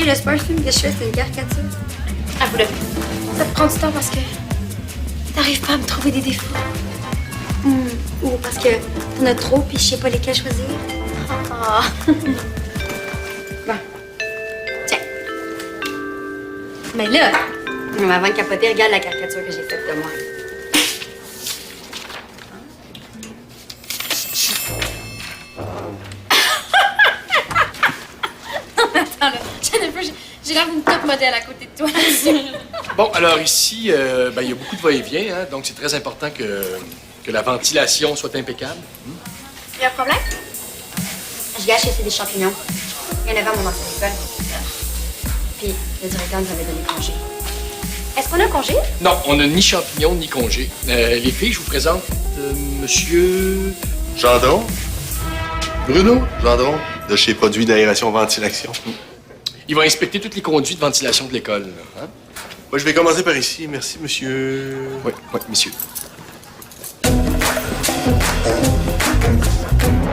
là, c'est pas un film que je fais, c'est une caricature. Avoue-le. Ça te prend du temps parce que t'arrives pas à me trouver des défauts. Ou parce que t'en as trop puis je sais pas lesquels choisir. Ah. Bon. Tiens. Mais là, avant de capoter, regarde la caricature que j'ai faite de moi. Attends, là. Jennifer, j'ai l'air d'une top modèle à côté de toi. Bon, alors ici, il y a beaucoup de va-et-vient, hein, donc c'est très important que la ventilation soit impeccable. Y a un problème? Je gâche que c'est des champignons. Il y en avait à mon ancienne école. Puis le directeur nous avait donné congé. Est-ce qu'on a congé? Non, on n'a ni champignons ni congés. Les filles, je vous présente Monsieur... Gendron? Bruno Gendron, de chez Produits d'aération ventilation. Il va inspecter toutes les conduits de ventilation de l'école. Là, hein? Moi, je vais commencer par ici. Merci, monsieur. Oui, monsieur.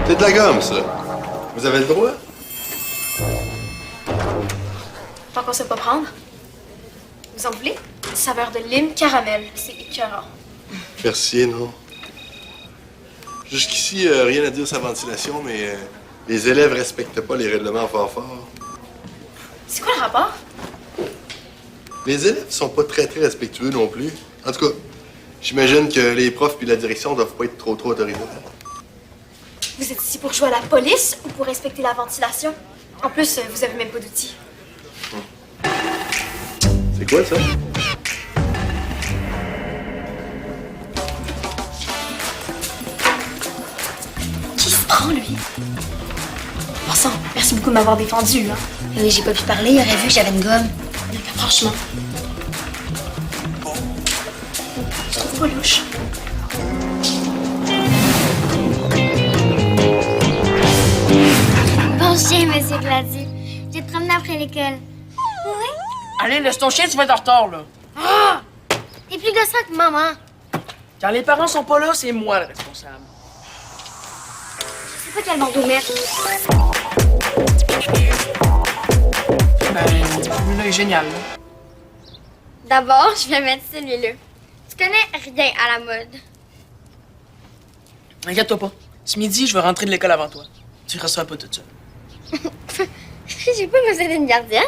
C'est de la gomme, ça. Vous avez le droit? Tant qu'on sait pas prendre. Vous en voulez? Saveur de lime caramel. C'est écœurant. Merci, non. Jusqu'ici, rien à dire sur la ventilation, mais les élèves respectent pas les règlements fort. C'est quoi le rapport? Les élèves sont pas très respectueux non plus. En tout cas, j'imagine que les profs puis la direction doivent pas être trop autoritaires. Vous êtes ici pour jouer à la police ou pour respecter la ventilation? En plus, vous avez même pas d'outils. C'est quoi, ça? Qui se prend, lui? Bon sang, merci beaucoup de m'avoir défendu, hein. Oui, j'ai pas pu parler, il aurait vu que j'avais une gomme. Franchement. Je trouve pas louche. Bon chien, monsieur Gladys. Je vais te promener après l'école. Oui? Allez, laisse ton chien, tu vas être en retard, là. Ah! T'es plus gossant que maman. Quand les parents sont pas là, c'est moi le responsable. Je sais pas quel bandeau mettre. Ben, celui-là est génial, là. D'abord, je vais mettre celui-là. Tu connais rien à la mode. Inquiète-toi pas. Ce midi, je vais rentrer de l'école avant toi. Tu resteras pas toute seule. J'ai pas besoin d'une gardienne.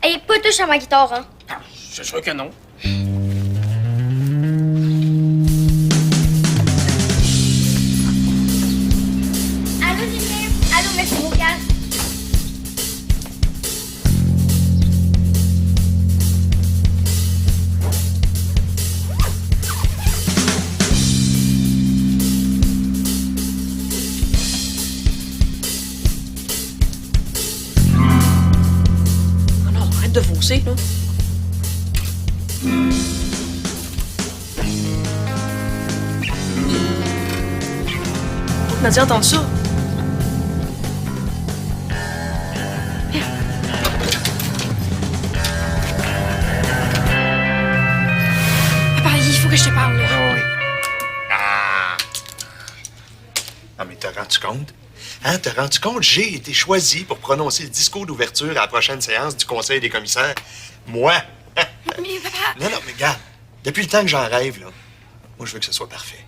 Hey, pas touche à ma guitare, hein. Ah, c'est sûr que non. Allô, Julien? Allô, monsieur Bocage? Oh non, arrête de fausser, là. Nadia, entends ça? Papa, il faut que je te parle, là. Oui. Ah! Non, mais t'as rendu compte? Hein, t'as rendu compte? J'ai été choisi pour prononcer le discours d'ouverture à la prochaine séance du Conseil des commissaires. Moi! Mais papa... Non, mais regarde, depuis le temps que j'en rêve, là, moi, je veux que ce soit parfait.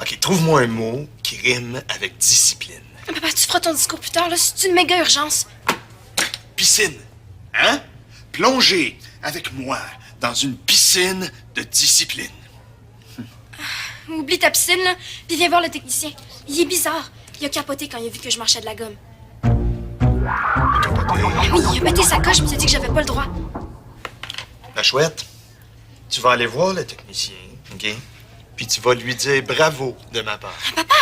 OK, trouve-moi un mot qui rime avec discipline. Papa, tu feras ton discours plus tard, là. C'est une méga urgence. Piscine. Hein? Plonger avec moi dans une piscine de discipline. Oublie ta piscine, là, puis viens voir le technicien. Il est bizarre. Il a capoté quand il a vu que je marchais de la gomme. Oui, il a pété sa coche, puis il a dit que j'avais pas le droit. La chouette, tu vas aller voir le technicien, OK? Puis tu vas lui dire bravo de ma part. Papa!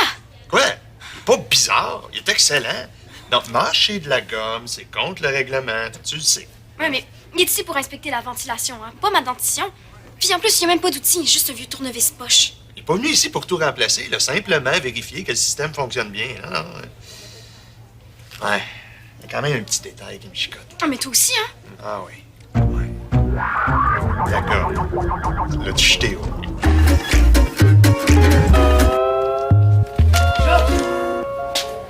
Quoi? Il est pas bizarre, il est excellent. Donc, mâcher de la gomme, c'est contre le règlement, tu le sais. Ouais, mais il est ici pour inspecter la ventilation, hein, pas ma dentition. Puis en plus, il n'y a même pas d'outils, juste un vieux tournevis poche. Il est pas venu ici pour tout remplacer, il a simplement vérifié que le système fonctionne bien. Hein? Ouais, il y a quand même un petit détail qui me chicote. Ah, mais toi aussi, hein? Ah oui. Ouais. D'accord. L'as-tu jeté haut?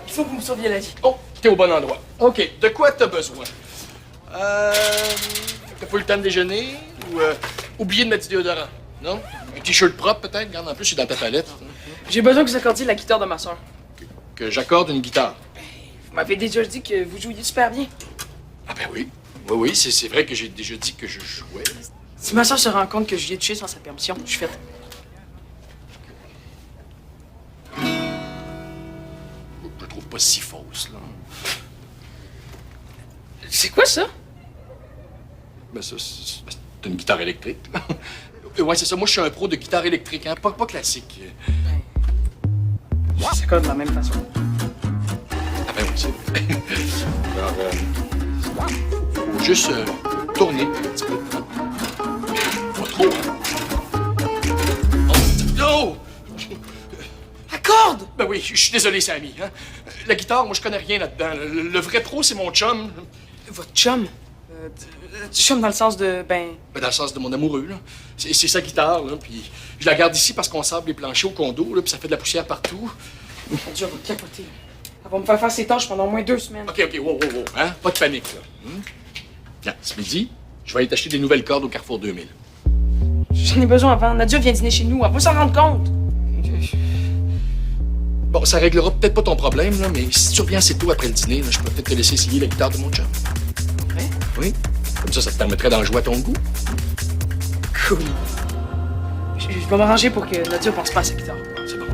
Il faut que vous me sauviez la vie. Oh, T'es au bon endroit. OK. De quoi t'as besoin? T'as pas eu le temps de déjeuner? Ou oublié de mettre du déodorant? Non? Un t-shirt propre, peut-être? Regarde, en plus, c'est dans ta palette. J'ai besoin que vous accordiez la guitare de ma soeur. Que j'accorde une guitare. Vous m'avez déjà dit que vous jouiez super bien. Ah ben oui. Oui, c'est vrai que j'ai déjà dit que je jouais. Si ma soeur se rend compte que je lui ai touché sans sa permission, je suis faite. Je la trouve pas si fausse, là. C'est quoi ça? Ben ça, c'est une guitare électrique. Ouais, c'est ça. Moi, je suis un pro de guitare électrique, hein. Pas classique. Ça s'accorde de la même façon. Ah ben oui, c'est vrai. Alors, faut juste tourner un petit peu. Pas trop, hein. Oh! Accorde! Ben oui, je suis désolé, Sammy. Hein? La guitare, moi, je connais rien là-dedans. Le vrai pro, c'est mon chum. Votre chum? Du chum dans le sens de, Ben, dans le sens de mon amoureux, là. C'est sa guitare, là. Puis je la garde ici parce qu'on sable les planchers au condo, là, puis ça fait de la poussière partout. Elle va capoter. Elle va me faire ses tâches pendant au moins 2 semaines. OK, wow, hein? Pas de panique, là. Bien, ce midi, je vais aller t'acheter des nouvelles cordes au Carrefour 2000. J'en ai besoin avant. Nadia vient dîner chez nous. Elle va s'en rendre compte. Bon, ça réglera peut-être pas ton problème, là, mais si tu reviens assez tôt après le dîner, là, je peux peut-être te laisser essayer la guitare de mon chum. Ouais? Oui. Comme ça te permettrait d'en jouer à ton goût. Cool. Je vais m'arranger pour que Nadia pense pas à sa guitare. C'est bon.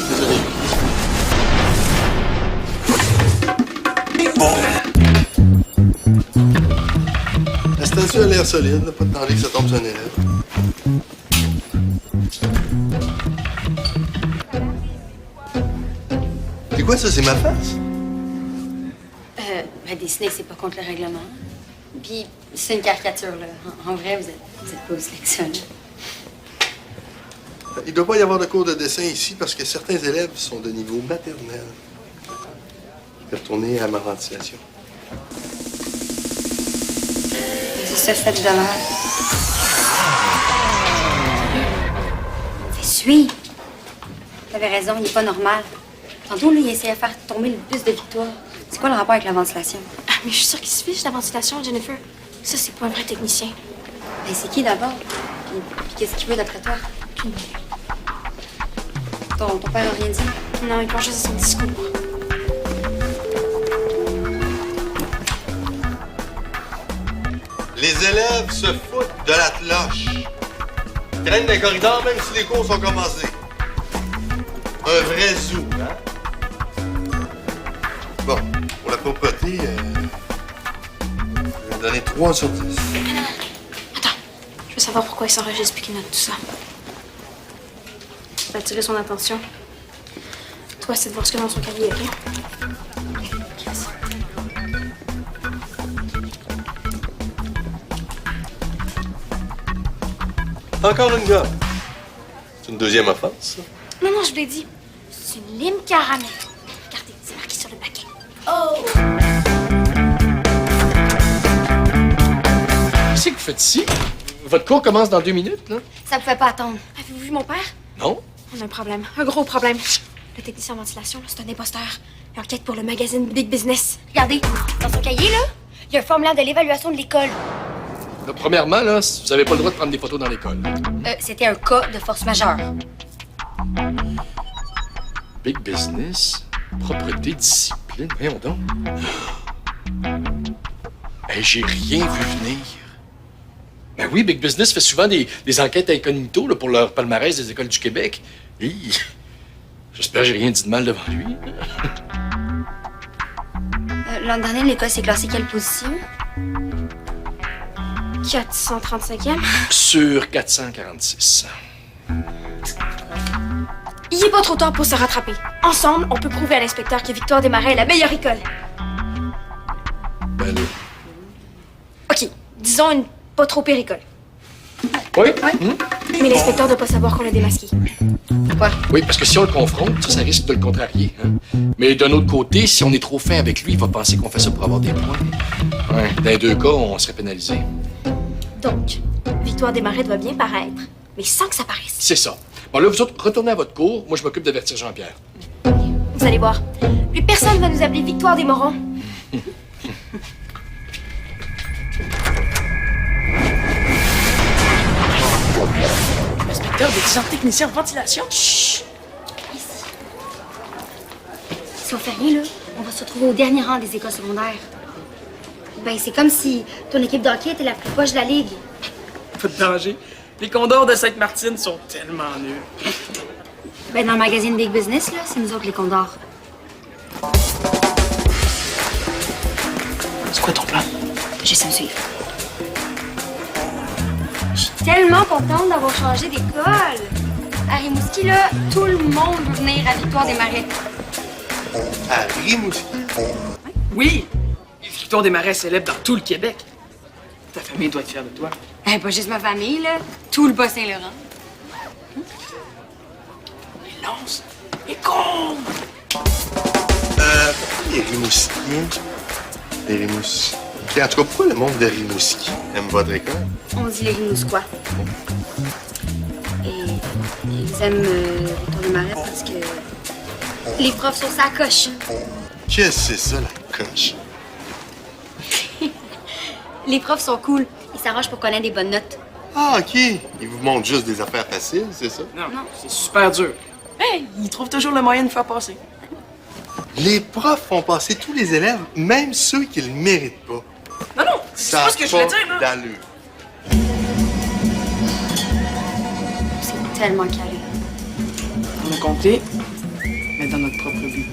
Désolé. La statue a l'air solide, là, pas de danger que ça tombe sur un élève. C'est quoi ça, c'est ma face? Ben, dessiner, c'est pas contre le règlement. Puis, c'est une caricature, là. En vrai, vous êtes pas aussi que ça, là. Il doit pas y avoir de cours de dessin ici parce que certains élèves sont de niveau maternel. Je vais retourner à ma ventilation. C'est ça, $7. Fais suivre. T'avais raison, il est pas normal. Tantôt, lui, il essayait de faire tomber le bus de Victoire. C'est quoi le rapport avec la ventilation? Ah, mais je suis sûre qu'il se fiche de la ventilation, Jennifer. Ça, c'est pas un vrai technicien. Ben, c'est qui d'abord? Puis qu'est-ce qu'il veut d'après toi? Ton père a rien dit? Non, il pense juste à son discours. Les élèves se foutent de la cloche. Ils traînent dans les corridors même si les cours sont commencés. Un vrai zoo, hein? Bon, pour la propreté, je vais donner 3 sur 10. Attends, je veux savoir pourquoi il s'enregistre puis qu'il note tout ça. Ça va attirer son attention. Toi, c'est de voir ce qu'il y a dans son cahier, OK? Encore une gomme. C'est une deuxième offense, ça. Non, je vous l'ai dit. C'est une lime caramel. Regardez, c'est marqué sur le paquet. Qu'est-ce que vous faites ici? Votre cours commence dans 2 minutes, là? Ça pouvait pas attendre. Avez-vous vu mon père? Non? On a un problème. Un gros problème. Le technicien en ventilation, là, c'est un imposteur. Il enquête pour le magazine Big Business. Regardez, dans son cahier, là, il y a un formulaire de l'évaluation de l'école. Là, premièrement, là, vous avez pas le droit de prendre des photos dans l'école. C'était un cas de force majeure. Big business, propreté, discipline, voyons donc. Ben, j'ai rien vu venir. Ben oui, Big Business fait souvent des enquêtes incognito là, pour leur palmarès des écoles du Québec. Hi. J'espère que j'ai rien dit de mal devant lui. L'an dernier, l'école s'est classée quelle position? 435e. Sur 446. Il est pas trop tard pour se rattraper. Ensemble, on peut prouver à l'inspecteur que Victoire Desmarais est la meilleure école. Ben là. OK, disons une pas trop pire école. Oui? Mais l'inspecteur doit pas savoir qu'on l'a démasqué. Pourquoi? Oui, parce que si on le confronte, ça risque de le contrarier. Hein? Mais d'un autre côté, si on est trop fin avec lui, il va penser qu'on fait ça pour avoir des points. Ouais, dans les 2 cas, on serait pénalisé. Donc, Victoire Desmarais doit bien paraître, mais sans que ça paraisse. C'est ça. Bon, là, vous autres, retournez à votre cours. Moi, je m'occupe d'avertir Jean-Pierre. Vous allez voir. Plus personne va nous appeler Victoire des Morons. Inspecteur des 10 ans technicien en ventilation. Si on fait rien, là, on va se retrouver au dernier rang des écoles secondaires. Ben, c'est comme si ton équipe d'hockey était la plus proche de la ligue. Pas de danger. Les Condors de Sainte-Martine sont tellement nuls. Ben, dans le magazine Big Business, là, c'est nous autres les Condors. C'est quoi ton plan? Juste à me suivre. Je suis tellement contente d'avoir changé d'école. À Rimouski, là, tout le monde veut venir à Victoire des Marais. À Rimouski. Oui! Les Victoires des Marais célèbres dans tout le Québec. Ta famille doit être fière de toi. Eh, pas juste ma famille, là. Tout le Bas-Saint-Laurent. Les lances, les cons! Les Rimouskiens. Les Rimouskiens. En tout cas, pourquoi le monde de Rimouski aime votre école? On dit les Rimousquois. Et ils aiment Victoire des Marais parce que les profs sont sa coche. Qu'est-ce que c'est ça, la coche? Les profs sont cool. Ils s'arrangent pour qu'on ait des bonnes notes. Ah, OK. Ils vous montrent juste des affaires faciles, c'est ça? Non, c'est super dur. Hey, ils trouvent toujours le moyen de faire passer. Les profs font passer tous les élèves, même ceux qui le méritent pas. Non, non, c'est pas ce que je voulais dire, là. d'allure. C'est tellement calé. On a compté, mais dans notre propre vie.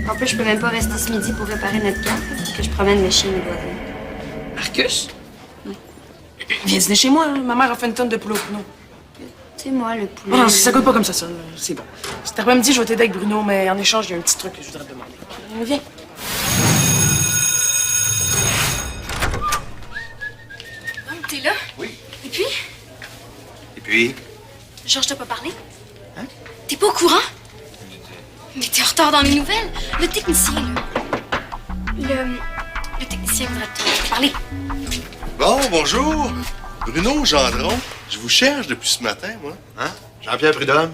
En plus, je peux même pas rester ce midi pour réparer notre camp, parce que je promène le chien des voisins. Marcus? Viens dîner chez moi, hein. Ma mère a fait une tonne de poulet au pruneau. C'est moi, le poulet. Oh non, ça coûte pas comme ça, c'est bon. Cet après-midi, je vais t'aider avec Bruno, mais en échange, il y a un petit truc que je voudrais te demander. Viens. Donc, t'es là? Oui. Et puis? Et puis? Georges t'a pas parlé? Hein? T'es pas au courant? Mais t'es en retard dans les nouvelles. Le technicien, là. Le technicien voudrait te parler. Bon, bonjour. Bruno Gendron. Je vous cherche depuis ce matin, moi. Hein? Jean-Pierre Prudhomme,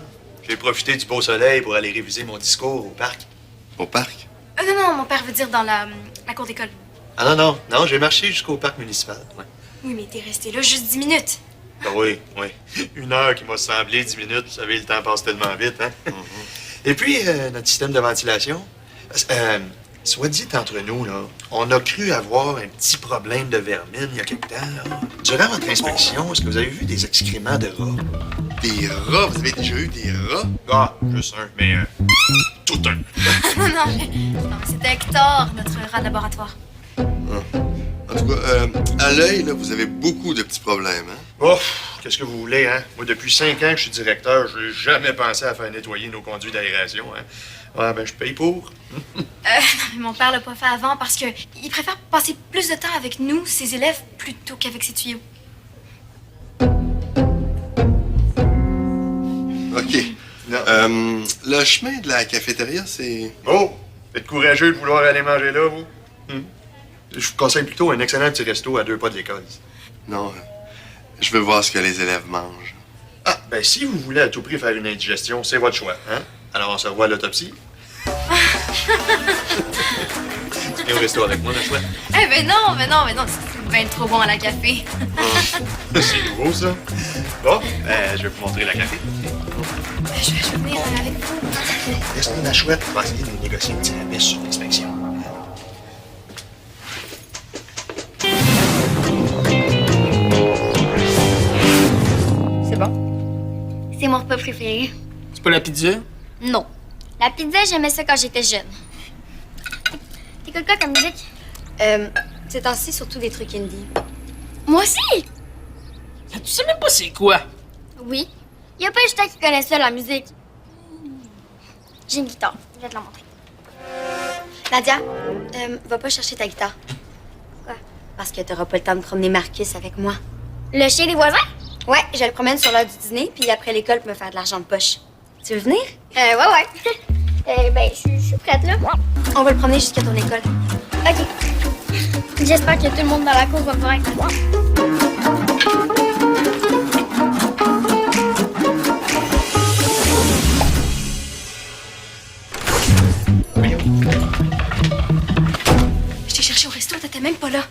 j'ai profité du beau soleil pour aller réviser mon discours au parc. Au parc. Non, mon père veut dire dans la cour d'école. Ah non, j'ai marché jusqu'au parc municipal. Ouais. Oui, mais t'es resté là juste 10 minutes. Ah oui. 1 heure qui m'a semblé 10 minutes. Vous savez, le temps passe tellement vite, hein? Et puis, notre système de ventilation. Soit dit entre nous, là, on a cru avoir un petit problème de vermine il y a quelque temps. Là. Durant votre inspection, est-ce que vous avez vu des excréments de rats? Des rats? Vous avez déjà eu des rats? Ah, juste un, mais tout un. non, c'était Hector, notre rat de laboratoire. En tout cas, à l'œil, là, vous avez beaucoup de petits problèmes, hein? Oh, qu'est-ce que vous voulez, hein? Moi, depuis 5 ans que je suis directeur, je n'ai jamais pensé à faire nettoyer nos conduits d'aération, hein? Ouais, ben, je paye pour. Non, mais mon père l'a pas fait avant parce que il préfère passer plus de temps avec nous, ses élèves, plutôt qu'avec ses tuyaux. OK. Le chemin de la cafétéria, c'est... Oh, êtes courageux de vouloir aller manger là, vous? Je vous conseille plutôt un excellent petit resto à 2 pas de l'école. Non, je veux voir ce que les élèves mangent. Ah, ben, si vous voulez à tout prix faire une indigestion, c'est votre choix, hein? Alors, on se revoit à l'autopsie. Tu viens au resto avec moi, ma chouette? Eh ben non, c'est bien trop bon à la café. C'est nouveau, ça. Bon, je vais vous montrer la café. Je vais venir avec vous. Laisse-nous la chouette. On va essayer de négocier un petit rabais sur l'inspection. C'est bon? C'est mon repas préféré. C'est pas la pizza? Non. La pizza, j'aimais ça quand j'étais jeune. T'écoutes quoi comme musique? Ces temps-ci, surtout des trucs indie. Moi aussi! Tu sais même pas c'est quoi? Oui. Y a pas juste toi qui connais ça, la musique. J'ai une guitare. Je vais te la montrer. Nadia, va pas chercher ta guitare. Quoi? Parce que t'auras pas le temps de promener Marcus avec moi. Le chien des voisins? Ouais, je le promène sur l'heure du dîner, puis après l'école pour me faire de l'argent de poche. Tu veux venir? Ouais. Ben, je suis prête, là. On va le promener jusqu'à ton école. OK. J'espère que tout le monde dans la cour va pouvoir être là. marché au resto, t'étais même pas là.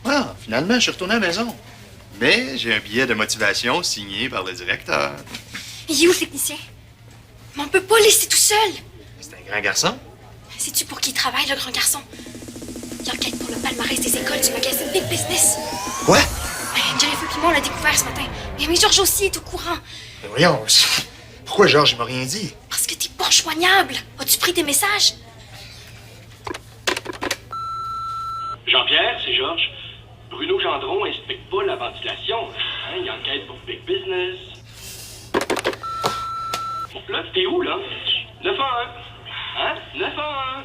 Ah, finalement, je suis retourné à la maison. Mais j'ai un billet de motivation signé par le directeur. Mais il est où le technicien? Mais on peut pas le laisser tout seul. C'est un grand garçon. Sais-tu pour qui il travaille, le grand garçon? Il enquête pour le palmarès des écoles du magazine Big Business. Quoi? Jennifer et moi, on l'a découvert ce matin. Mais Georges aussi est au courant. Mais voyons, pourquoi Georges il m'a rien dit? Parce que t'es pas joignable. As-tu pris tes messages? Jean-Pierre, c'est Georges. Bruno Gendron inspecte pas la ventilation. Hein, il enquête pour Big Business. Bon, là, t'es où, là? 9 à 1. Hein? 9 à 1.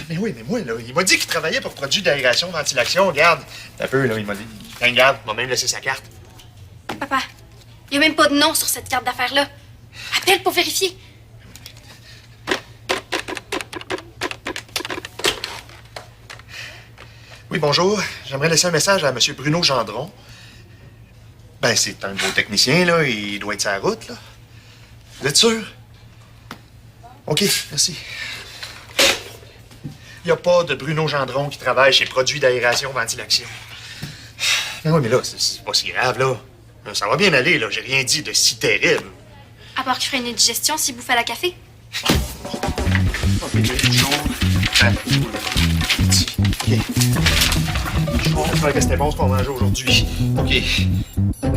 Mais oui, mais moi, là, il m'a dit qu'il travaillait pour produits d'aération, ventilation. Regarde, un peu, là, il m'a dit. Regarde, il m'a même laissé sa carte. Papa, il y a même pas de nom sur cette carte d'affaires-là. Appelle pour vérifier. Oui, bonjour. J'aimerais laisser un message à M. Bruno Gendron. Ben, c'est un beau technicien, là. Il doit être sur la route, là. Vous êtes sûr? OK, merci. Il n'y a pas de Bruno Gendron qui travaille chez Produits d'aération ventilation. Mais oui, mais là, c'est pas si grave, là. Ça va bien aller, là. J'ai rien dit de si terrible. À part qu'il ferait une indigestion s'il bouffait la café. J'espère que c'était bon ce qu'on mangeait aujourd'hui. OK.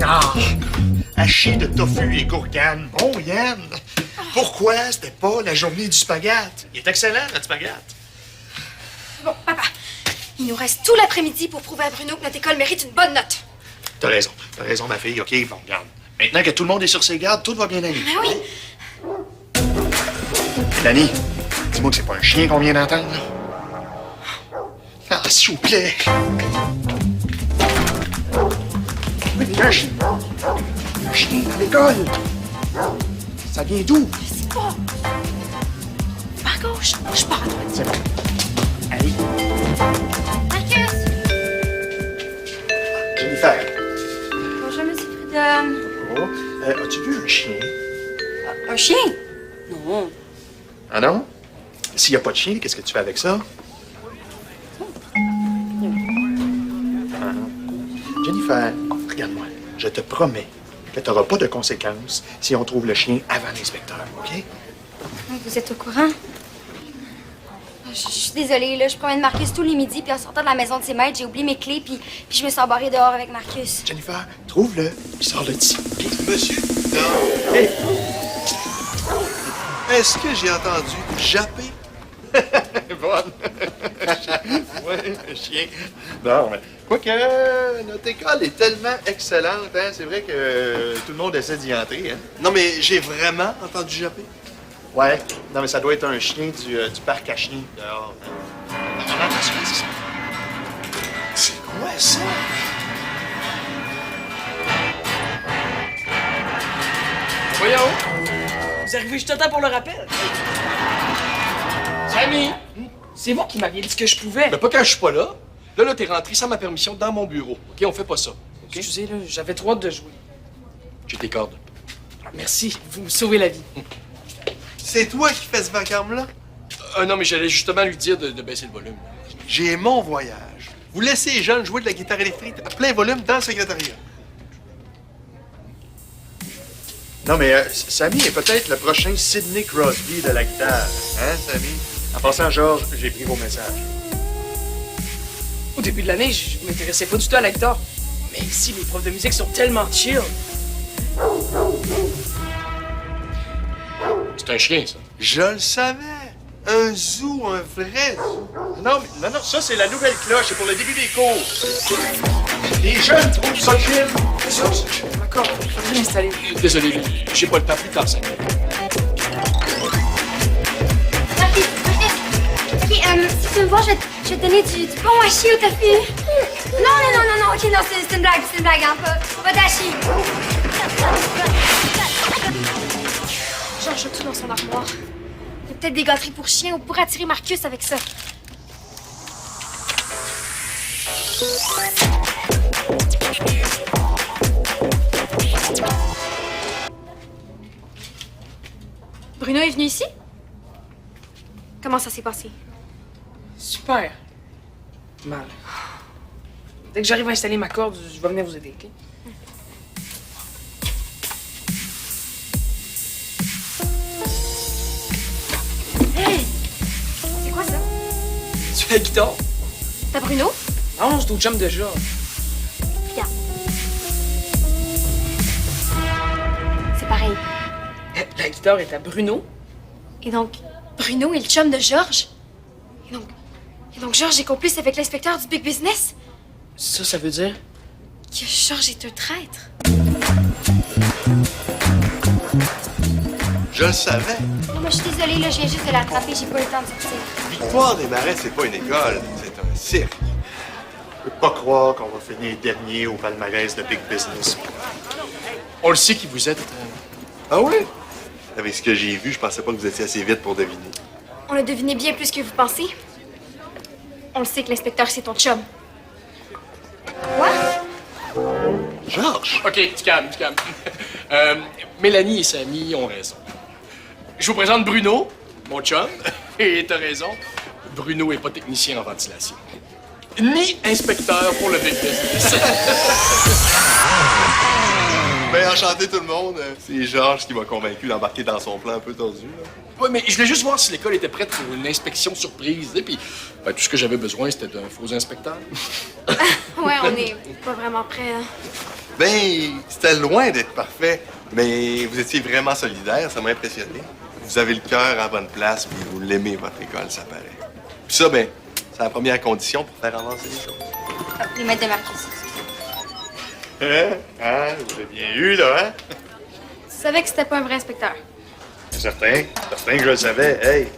Ah! Hachis de tofu et gourgane. Bon, Yann! Pourquoi c'était pas la journée du spaghette? Il est excellent, notre spaghette. Bon, papa, il nous reste tout l'après-midi pour prouver à Bruno que notre école mérite une bonne note. T'as raison, ma fille. OK, bon, regarde. Maintenant que tout le monde est sur ses gardes, tout va bien aller. Mais oui. Danny, dis-moi que c'est pas un chien qu'on vient d'entendre, là. Ah, s'il vous plaît. Oui, mais un chien. Un chien à l'école. Ça vient d'où? Je sais pas. À gauche, je pars à droite. C'est bon. Allez. Marcus! Jennifer. Bonjour, monsieur Prudhomme. Oh, as-tu vu un chien? Un chien? Non. Ah non? S'il n'y a pas de chien, qu'est-ce que tu fais avec ça? Ah. Jennifer, regarde-moi. Je te promets que tu n'auras pas de conséquences si on trouve le chien avant l'inspecteur, OK? Vous êtes au courant? Je suis désolée, là. Je promène Marcus tous les midis, puis en sortant de la maison de ses maîtres, j'ai oublié mes clés, puis je me suis embarrée dehors avec Marcus. Jennifer, trouve-le, puis sors-le d'ici, OK? Monsieur, non. Hey! Est-ce que j'ai entendu japper? Bonne! Ouais, un chien. Non, mais quoique, notre école est tellement excellente, hein? C'est vrai que tout le monde essaie d'y entrer, hein? Non, mais j'ai vraiment entendu japper. Ouais. Non, mais ça doit être un chien du parc à chiens, dehors. C'est quoi, ça? Voyons. Vous arrivez juste à temps pour le rappel. Sammy! C'est vous qui m'aviez dit ce que je pouvais. Mais pas quand je suis pas là. Là, t'es rentré sans ma permission dans mon bureau. OK, on fait pas ça. OK? Excusez, là, j'avais trop hâte de jouer. J'ai tes cordes. Ah, merci, vous me sauvez la vie. C'est toi qui fais ce vacarme-là? Non, mais j'allais justement lui dire de baisser le volume. J'ai mon voyage. Vous laissez les jeunes jouer de la guitare électrique à plein volume dans le secrétariat. Non, mais Sammy est peut-être le prochain Sidney Crosby de la guitare. Hein, Sammy? En passant, Georges, j'ai pris vos messages. Au début de l'année, je m'intéressais pas du tout à la guitare. Mais ici, les profs de musique sont tellement chill. C'est un chien, ça. Je le savais. Un zoo, un vrai zoo. Non, ça, c'est la nouvelle cloche. C'est pour le début des cours. Les jeunes trouvent ça chill. D'accord, je vais l'installer. Désolé, j'ai pas le temps plus tard, ça. Marcus, OK, si tu me vois, je vais te donner du bon hachis au tofu. Non, OK, non, c'est une blague, hein, pas d'hachis. Georges a tout dans son armoire. Il y a peut-être des gâteries pour chiens ou pour attirer Marcus avec ça. Bruno est venu ici? Comment ça s'est passé? Super. Mal. Dès que j'arrive à installer ma corde, je vais venir vous aider, OK? Hey! C'est quoi ça? Tu fais la guitare? T'as Bruno? Non, c'est au chum de Georges. Regarde. C'est pareil. La guitare est à Bruno. Et donc, Bruno est le chum de Georges? Et donc Georges est complice avec l'inspecteur du Big Business? Ça veut dire? Que Georges est un traître? Je le savais. Non, moi, je suis désolée, là, je viens juste de l'attraper, j'ai pas eu le temps de sortir. Victoire des Marais, c'est pas une école, c'est un cirque. Je peux pas croire qu'on va finir dernier au palmarès de Big Business. On le sait qui vous êtes. Ah ouais? Avec ce que j'ai vu, je pensais pas que vous étiez assez vite pour deviner. On a deviné bien plus que vous pensez. On le sait que l'inspecteur, c'est ton chum. Quoi? Georges! OK, tu calmes, tu calmes. Mélanie et Samy ont raison. Je vous présente Bruno, mon chum. Et t'as raison, Bruno est pas technicien en ventilation. Ni inspecteur pour le Big Business. Ben, enchanté tout le monde. C'est Georges qui m'a convaincu d'embarquer dans son plan un peu tordu, là. Oui, mais je voulais juste voir si l'école était prête pour une inspection surprise. Et puis, ben, tout ce que j'avais besoin, c'était d'un faux inspecteur. Ouais, on est pas vraiment prêts. Hein. Ben, c'était loin d'être parfait, mais vous étiez vraiment solidaire, ça m'a impressionné. Vous avez le cœur à la bonne place, puis vous l'aimez, votre école, ça paraît. Puis ça, ben, c'est la première condition pour faire avancer les choses. Ah, les maîtres de Marcus. Hein? Hein? Vous l'avez bien eu, là, hein? Tu savais que c'était pas un vrai inspecteur. Certain que je le savais. Hey!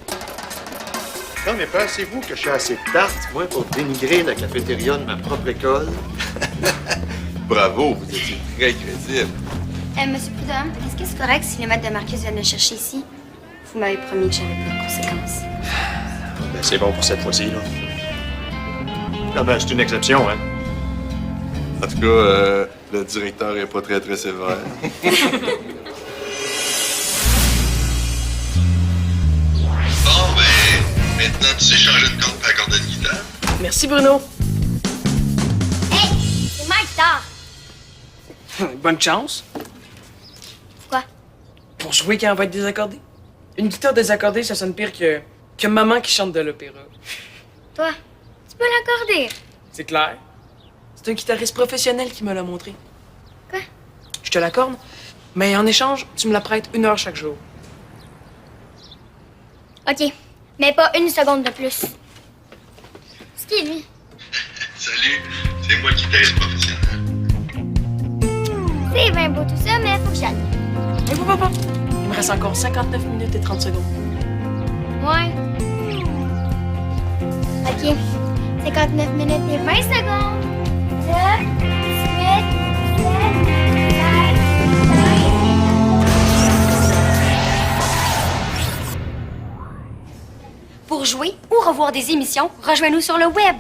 Non, mais pensez-vous que je suis assez tarte, moi, pour dénigrer la cafétéria de ma propre école? Bravo, vous étiez très crédible. Monsieur Prudhomme, est-ce que c'est correct si le maître de Marcus vient me chercher ici? Vous m'avez promis que j'avais pas de conséquences. Ben, c'est bon pour cette fois-ci, là. Non, ben, c'est une exception, hein? En tout cas, le directeur est pas très, très sévère. Bon, ben, maintenant tu sais changer de corde pour la corde de guitare. Merci, Bruno. Hey, c'est ma guitare. Bonne chance. Pourquoi? Pour jouer quand on va être désaccordé. Une guitare désaccordée, ça sonne pire que maman qui chante de l'opéra. Toi, tu peux l'accorder. C'est clair. C'est un guitariste professionnel qui me l'a montré. Quoi? Je te l'accorde, mais en échange, tu me la prêtes 1 heure chaque jour. OK, mais pas 1 seconde de plus. C'est qui, lui? Salut, c'est moi le guitariste professionnel. C'est bien beau tout ça, mais faut que j'aille. Mais papa, il me reste encore 59 minutes et 30 secondes. Ouais. OK, 59 minutes et 20 secondes. 9, 18, 7, 5. Pour jouer ou revoir des émissions, rejoins-nous sur le web.